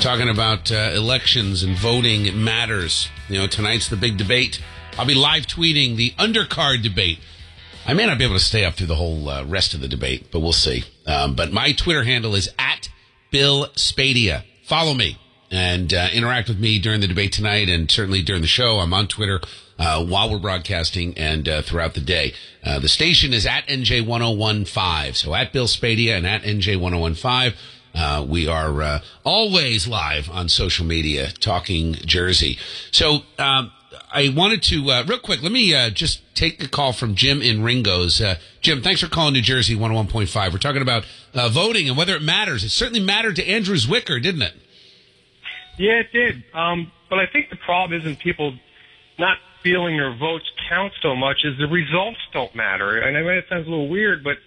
talking about elections and voting matters. You know, tonight's the big debate. I'll be live tweeting the undercard debate. I may not be able to stay up through the whole rest of the debate, but we'll see. But my Twitter handle is @BillSpadea. Follow me and interact with me during the debate tonight, and certainly during the show. I'm on Twitter while we're broadcasting and throughout the day. The station is @NJ1015. So @BillSpadea and @NJ1015. We are always live on social media talking Jersey. So I wanted to, real quick, let me just take a call from Jim in Ringo's. Jim, thanks for calling New Jersey 101.5. We're talking about voting and whether it matters. It certainly mattered to Andrew Zwicker, didn't it? Yeah, it did. But I think the problem isn't people not feeling their votes count so much as the results don't matter. And I know it sounds a little weird, but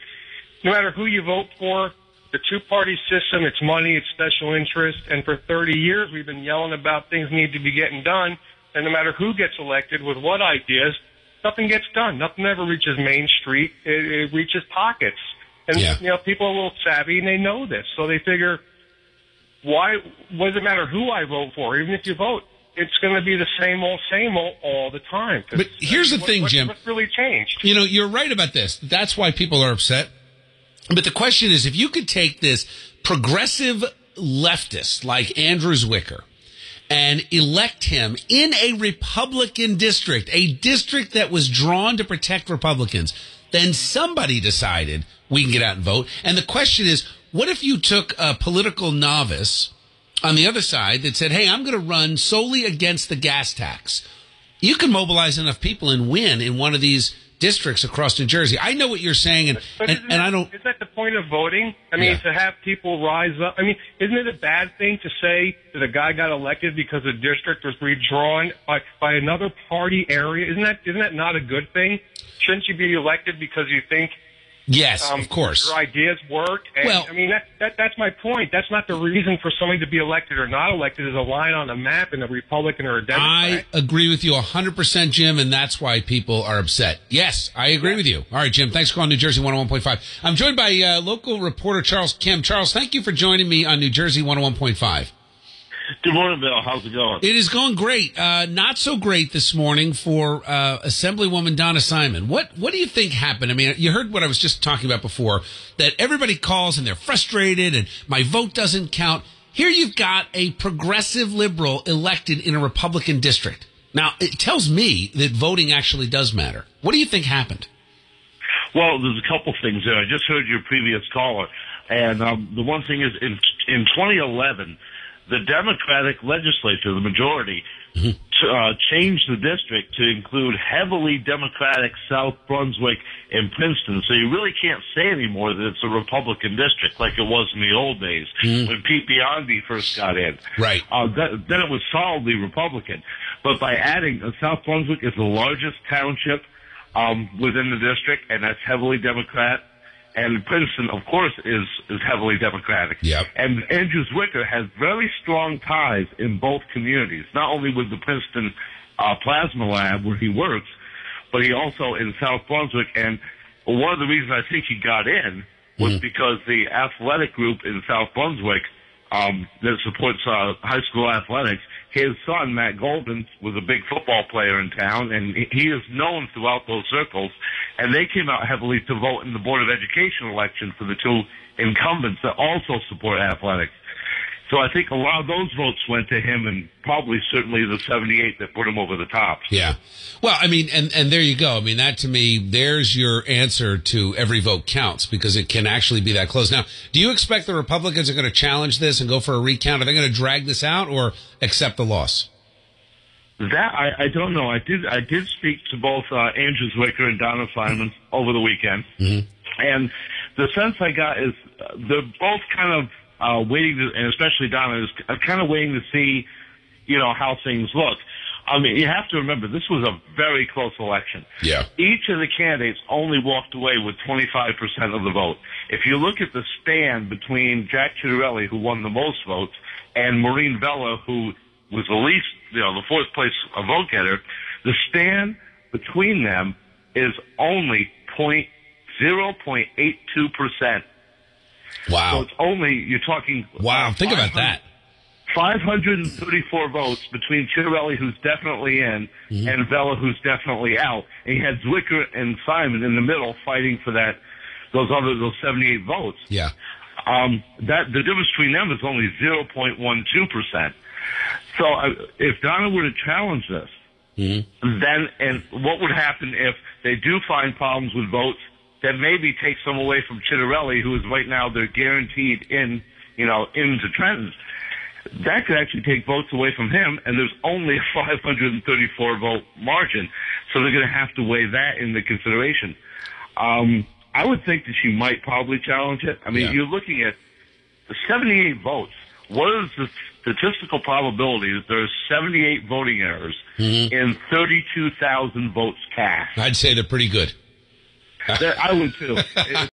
no matter who you vote for, the two-party system, it's money, it's special interest, and for 30 years we've been yelling about things need to be getting done, and no matter who gets elected with what ideas, nothing gets done. Nothing ever reaches Main Street. It reaches pockets. And, you know, people are a little savvy, and they know this, so they figure, what does it matter who I vote for? Even if you vote, it's going to be the same old all the time. But here's the thing, Jim. What's really changed? You know, you're right about this. That's why people are upset. But the question is, if you could take this progressive leftist like Andrew Zwicker and elect him in a Republican district, a district that was drawn to protect Republicans, then somebody decided we can get out and vote. And the question is, what if you took a political novice on the other side that said, hey, I'm going to run solely against the gas tax? You can mobilize enough people and win in one of these districts across New Jersey. I know what you're saying, and I don't. Is that the point of voting? I mean, to have people rise up. I mean, isn't it a bad thing to say that a guy got elected because the district was redrawn by another party area? Isn't that not a good thing? Shouldn't you be elected because you think? Yes, of course. Your ideas work. And, well, I mean, that's my point. That's not the reason for somebody to be elected or not elected. Is a line on a map in a Republican or a Democrat. I agree with you 100%, Jim, and that's why people are upset. Yes, I agree with you. All right, Jim, thanks for calling New Jersey 101.5. I'm joined by local reporter Charles Kim. Charles, thank you for joining me on New Jersey 101.5. Good morning, Bill. How's it going? It is going great. Not so great this morning for Assemblywoman Donna Simon. What do you think happened? I mean, you heard what I was just talking about before, that everybody calls and they're frustrated and my vote doesn't count. Here you've got a progressive liberal elected in a Republican district. Now, it tells me that voting actually does matter. What do you think happened? Well, there's a couple things there. I just heard your previous caller. And the one thing is, in 2011, the Democratic legislature, the majority, changed the district to include heavily Democratic South Brunswick and Princeton. So you really can't say anymore that it's a Republican district like it was in the old days when Pete Biondi first got in. Right. Then it was solidly Republican. But by adding, South Brunswick is the largest township within the district, and that's heavily Democrat. And Princeton, of course, is heavily Democratic. Yep. And Andrew Zwicker has very strong ties in both communities, not only with the Princeton Plasma Lab where he works, but he also in South Brunswick. And one of the reasons I think he got in was because the athletic group in South Brunswick that supports high school athletics, his son, Matt Golden, was a big football player in town, and he is known throughout those circles. And they came out heavily to vote in the Board of Education election for the two incumbents that also support athletics. So I think a lot of those votes went to him, and probably certainly the 78 that put him over the top. Yeah. Well, I mean, and there you go. I mean, that to me, there's your answer to every vote counts, because it can actually be that close. Now, do you expect the Republicans are going to challenge this and go for a recount? Are they going to drag this out or accept the loss? That I don't know. I did speak to both Andrew Zwicker and Donna Simon over the weekend, and the sense I got is they're both kind of waiting to, and especially Donna is kind of waiting to see, you know, how things look. I mean, you have to remember this was a very close election. Yeah. Each of the candidates only walked away with 25% of the vote. If you look at the stand between Jack Ciattarelli, who won the most votes, and Maureen Vella, who was the least, you know, the fourth place vote getter, the stand between them is only 0.82%. Wow. So it's only, you're talking. Wow. Think about that. 534 votes between Chitterelli, who's definitely in, and Vela, who's definitely out. And you had Zwicker and Simon in the middle fighting for those 78 votes. Yeah. That the difference between them is only 0.12%. So if Donna were to challenge this, then, and what would happen if they do find problems with votes that maybe take some away from Chitterelli, who is right now they're guaranteed into Trenton. That could actually take votes away from him, and there's only a 534 vote margin, so they're going to have to weigh that into consideration. I would think that she might probably challenge it. I mean, you're looking at 78 votes. What is the statistical probability that there are 78 voting errors in 32,000 votes cast? I'd say they're pretty good. I would too.